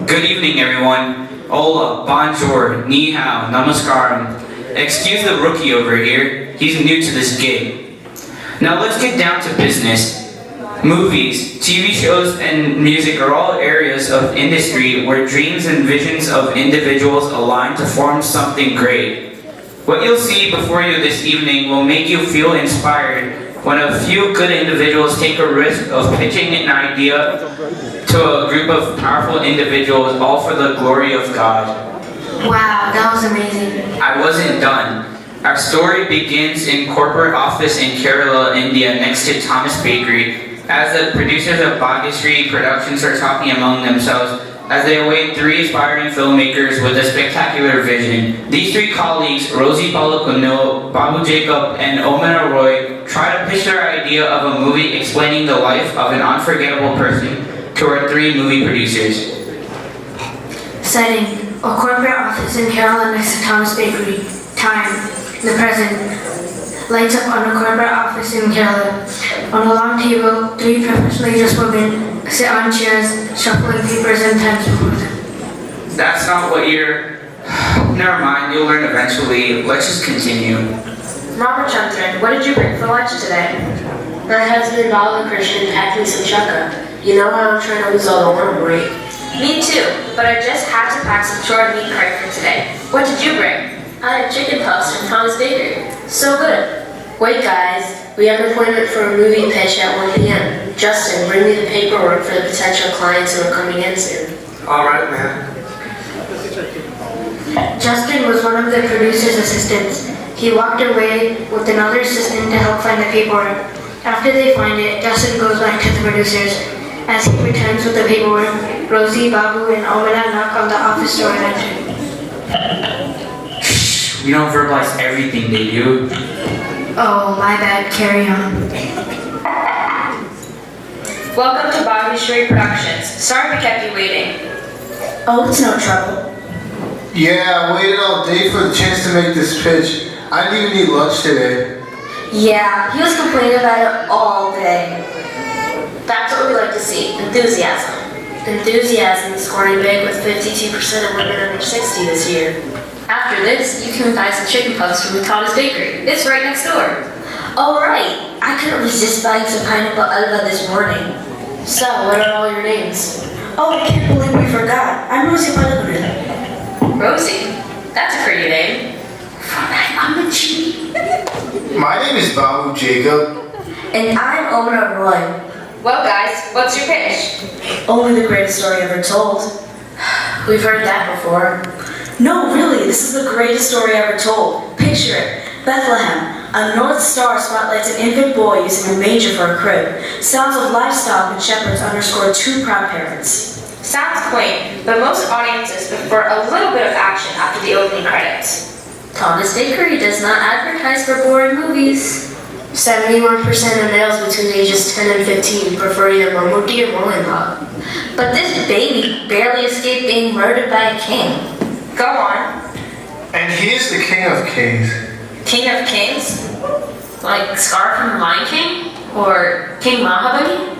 Good evening, everyone. Hola, bonjour, ni hao, namaskaram. Excuse the rookie over here. He's new to this gig. Now let's get down to business. Movies, TV shows, and music are all areas of industry where dreams and visions of individuals align to form something great. What you'll see before you this evening will make you feel inspired when a few good individuals take a risk of pitching an idea to a group of powerful individuals, all for the glory of God. Wow, that was amazing. I wasn't done. Our story begins in corporate office in Kerala, India, next to Thomas Bakery, as the producers of Bhagyashree Productions are talking among themselves as they await three aspiring filmmakers with a spectacular vision. These three colleagues, Rosie Balakuno, Babu Jacob, and Omena Roy, try to pitch their idea of a movie explaining the life of an unforgettable person to our three movie producers. Setting: a corporate office in Kerala next to Thomas Bakery. Time: the present. Lights up on a corporate office in Kerala. On a long table, three professionally dressed women sit on chairs, shuffling papers and pens before them. That's not what you're... Never mind, you'll learn eventually. Let's just continue. Mama Chandran, what did you bring for lunch today? My husband Bala Christian packed me some chukka. You know how I'm trying to lose all the worm weight. Me too, but I just had to pack some short meat curry for today. What did you bring? I had chicken puffs from Thomas Bakery. So good. Wait guys, we have an appointment for a movie pitch at 1 p.m. Justin, bring me the paperwork for the potential clients who are coming in soon. Alright, man. Justin was one of the producer's assistants. He walked away with another assistant to help find the paperwork. After they find it, Justin goes back to the producers. As he returns with the paperwork, Rosie, Babu, and Omena knock on the office door and enter. We don't verbalize everything they do. Oh, my bad. Carry on. Welcome to Bhagyashree Productions. Sorry we kept you waiting. Oh, it's no trouble. Yeah, I waited all day for the chance to make this pitch. I didn't even eat lunch today. Yeah, he was complaining about it all day. That's what we like to see, enthusiasm. Enthusiasm is scoring big with 52% of women under 60 this year. After this, you can buy some chicken puffs from Thomas Bakery. It's right next door. Oh right, I couldn't resist buying some pineapple alva this morning. So, what are all your names? Oh, I can't believe we forgot. I'm Rosie Balakuno. Rosie? That's a pretty name. I'm a G. My name is Babu Jacob. And I'm Omena Roy. Well guys, what's your pitch? Only the greatest story ever told. We've heard that before. No, really, this is the greatest story ever told. Picture it. Bethlehem. A North Star spotlights an infant boy using a manger for a crib. Sounds of livestock and shepherds underscore two proud parents. Sounds quaint, but most audiences prefer a little bit of action after the opening credits. Thomas Bakery does not advertise for boring movies. 71% of males between ages 10 and 15 prefer either Mammootty or Mohenlal. But this baby barely escaped being murdered by a king. Go on. And he is the King of Kings. King of Kings? Like Scar from the Lion King? Or King Mahabali?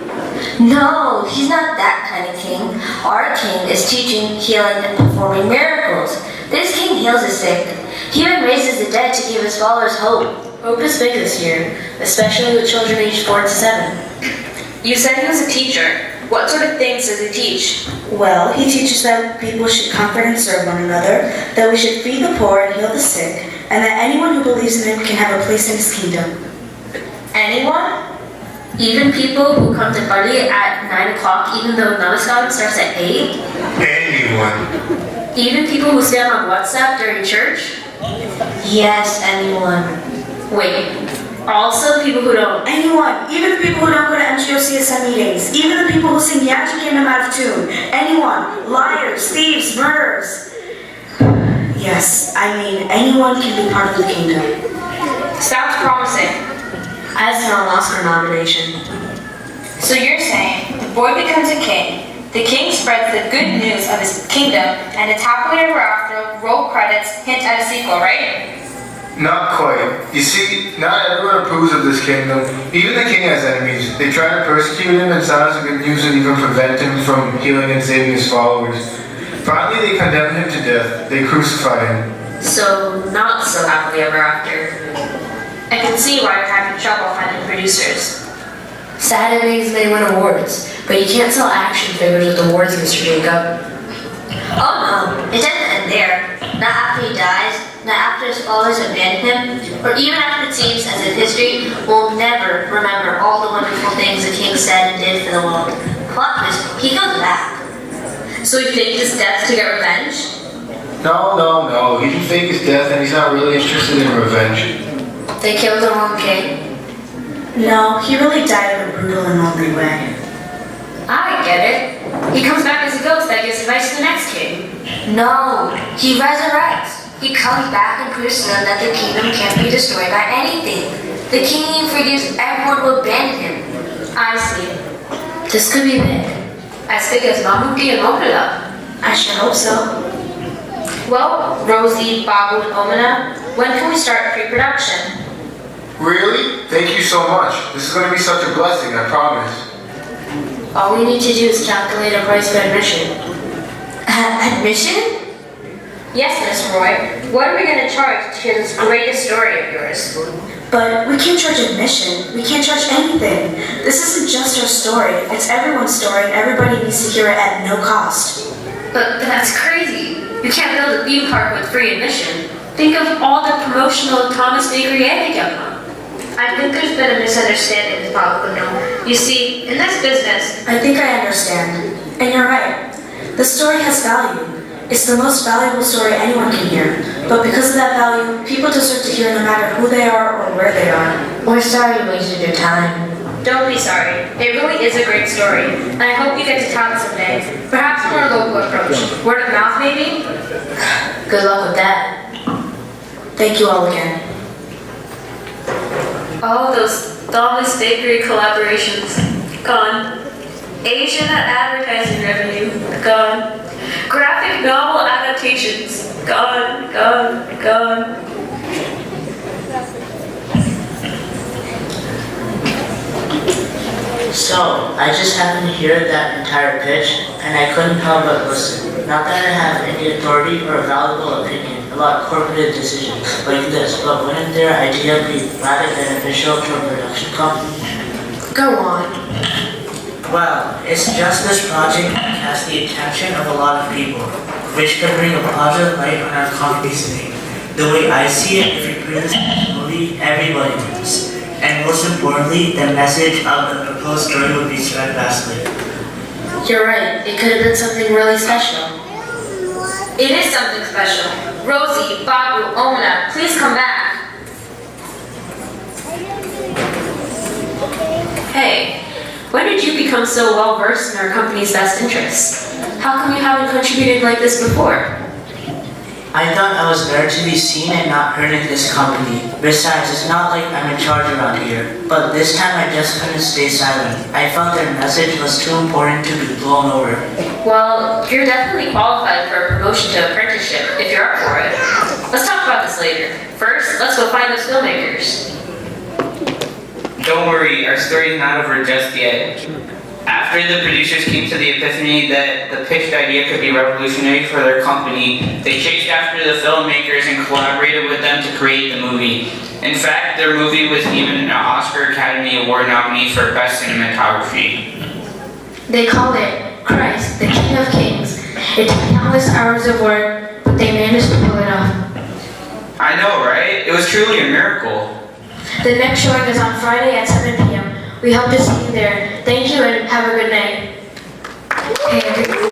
No, he's not that kind of king. Our king is teaching, healing, and performing miracles. This king heals the sick. He even raises the dead to give his followers hope. Hope is big this year, especially with children aged 4 to 7. You said he was a teacher. What sort of things does he teach? Well, he teaches that people should comfort and serve one another, that we should feed the poor and heal the sick, and that anyone who believes in him can have a place in his kingdom. Anyone? Even people who come to party at 9 o'clock, even though Namaskaram starts at 8? Anyone. Even people who stay on WhatsApp during church? Yes, anyone. Wait, also people who don't? Anyone, even the people who don't go to NGOCSM meetings, even the people who sing Yachi Kingdom out of tune. Anyone, liars, thieves, murderers. Yes, I mean anyone can be part of the kingdom. Sounds promising. As an Oscar nomination. So you're saying the boy becomes a king, the king spreads the good news of his kingdom, and it's happily ever after, roll credits, hint at a sequel, right? Not quite. You see, not everyone approves of this kingdom. Even the king has enemies. They try to persecute him, and sometimes have been used to even prevent him from healing and saving his followers. Finally, they condemned him to death. They crucified him. So, not so happily ever after. I can see why you're having trouble finding producers. Saturdays may win awards, but you can't sell action figures with awards, Mr. Jacob. Oh no, it doesn't end there. Not after he dies, not after his followers abandon him, or even after it seems as if history will never remember all the wonderful things the king said and did for the world. Plot twist, he goes back. So you faked his death to get revenge? No. He didn't fake his death, and he's not really interested in revenge. They killed the wrong king. No, he really died in a brutal and lonely way. I get it. He comes back as a ghost that gives advice to the next king. No, he resurrects. He comes back and proves to them that the kingdom can't be destroyed by anything. The king even forgives everyone who abandoned him. I see. This could be big. As big as Mamuti and Omula. I should hope so. Well, Rosie, Babu, and Omina, when can we start pre-production? Really? Thank you so much. This is going to be such a blessing, I promise. All we need to do is calculate a price for admission. Admission? Yes, Miss Roy. What are we going to charge to hear this greatest story of yours? But we can't charge admission. We can't charge anything. This isn't just our story. It's everyone's story, and everybody needs to hear it at no cost. But that's crazy. You can't build a theme park with free admission. Think of all the promotional Thomas Bakery egg yum. I think there's been a misunderstanding with Pablo. You see, in this business... I think I understand. And you're right. The story has value. It's the most valuable story anyone can hear. But because of that value, people deserve to hear no matter who they are or where they are. We're sorry you wasted your time. Don't be sorry. It really is a great story. And I hope you get to tell it someday. Perhaps more local approach. Word of mouth, maybe? Good luck with that. Thank you all again. Oh, those Thomas Bakery collaborations. Gone. Asian advertising revenue. Gone. Graphic novel adaptations. Gone. So, I just happened to hear that entire pitch, and I couldn't help but listen. Not that I have any authority or valuable opinion about corporate decisions like this, but wouldn't their idea be rather beneficial to a production company? Go on. Well, it's just this project has the attention of a lot of people, which could bring a positive light on our company's name. The way I see it, if we produce this movie, everybody wins. And most importantly, the message of the proposed story would be spread vastly. You're right. It could have been something really special. It is something special. Rosie, Babu, Omina, please come back. Hey, when did you become so well versed in our company's best interests? How come you haven't contributed like this before? I thought I was there to be seen and not heard in this company. Besides, it's not like I'm in charge around here. But this time I just couldn't stay silent. I felt their message was too important to be blown over. Well, you're definitely qualified for a promotion to apprenticeship if you're up for it. Let's talk about this later. First, let's go find those filmmakers. Don't worry, our story's not over just yet. After the producers came to the epiphany that the pitched idea could be revolutionary for their company, they chased after the filmmakers and collaborated with them to create the movie. In fact, their movie was even an Oscar Academy Award nominee for Best Cinematography. They called it Christ, the King of Kings. It took countless hours of work, but they managed to pull it off. I know, right? It was truly a miracle. The next showing is on Friday at 7 p.m. We hope to see you there. Thank you and have a good night. Hey, everyone.